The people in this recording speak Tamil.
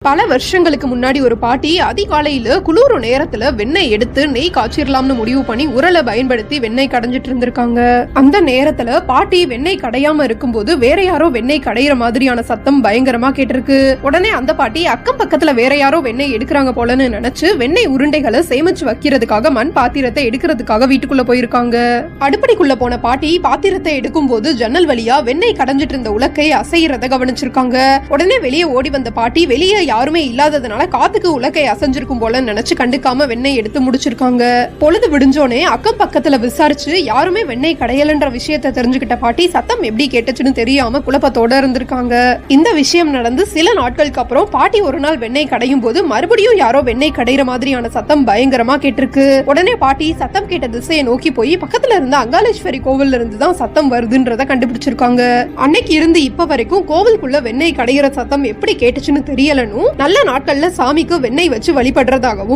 பல வருஷங்களுக்கு முன்னாடி ஒரு பாட்டி அதிகாலையில குளிர் நேரத்துல வெண்ணெய் எடுத்து நெய் காய்ச்சிடலாம்னு முடிவு பண்ணி உரலை பயன்படுத்தி வெண்ணெய் கடைஞ்சிட்டு இருந்திருக்காங்க. அந்த நேரத்துல பாட்டி வெண்ணெய் கடையாம இருக்கும்போது வேற யாரோ வெண்ணெய் கடையிற மாதிரியான சத்தம் பயங்கரமா கேட்டிருக்கு. உடனே அந்த பாட்டி அக்கம் பக்கத்துல வேற யாரோ வெண்ணெய் எடுக்கிறாங்க போலன்னு நினைச்சு வெண்ணெய் உருண்டைகளை சேமிச்சு வைக்கிறதுக்காக மண் பாத்திரத்தை எடுக்கிறதுக்காக வீட்டுக்குள்ள போயிருக்காங்க. அடுப்படிக்குள்ள போன பாட்டி பாத்திரத்தை எடுக்கும் போது ஜன்னல் வழியா வெண்ணெய் கடைஞ்சிட்டு இருந்த உலக்கை அசைறத கவனிச்சிருக்காங்க. உடனே வெளியே ஓடி வந்த பாட்டி வெளியே யாருமே இல்லாததுனால காத்துக்கு உலக்கை அசைஞ்சிருக்கும் போல நினைச்சு கண்டுக்காம வெண்ணெய் எடுத்து முடிச்சிருக்காங்க. பொழுது விடிஞ்சோனே அக்கம் பக்கத்துல விசாரிச்சு யாருமே வெண்ணெய் கடையலன்ற விஷயத்தை தெரிஞ்சுக்கிட்ட பாட்டி சத்தம் எப்படி கேட்டுச்சுன்னு தெரியாம குழப்பத்தோட இருந்திருக்காங்க. இந்த விஷயம் நடந்து சில நாட்களுக்கு அப்புறம் பாட்டி ஒரு நாள் வெண்ணெய் கடையும் போது மறுபடியும் யாரோ வெண்ணெய் கடையிற மாதிரியான சத்தம் பயங்கரமா கேட்டிருக்கு. உடனே பாட்டி சத்தம் கேட்ட திசையை நோக்கி போய் பக்கத்துல இருந்த அங்காளேஸ்வரி கோவில்ல இருந்து தான் சத்தம் வருதுன்றத கண்டுபிடிச்சிருக்காங்க. அன்னைக்கு இருந்து இப்ப வரைக்கும் கோவிலுக்குள்ள வெண்ணெய் கடையிற சத்தம் எப்படி கேட்டுச்சுன்னு தெரியலன்னு நல்ல நாட்கள்ல சாமிக்கு வெண்ணெய் வச்சு வழிபடுறதாகவும்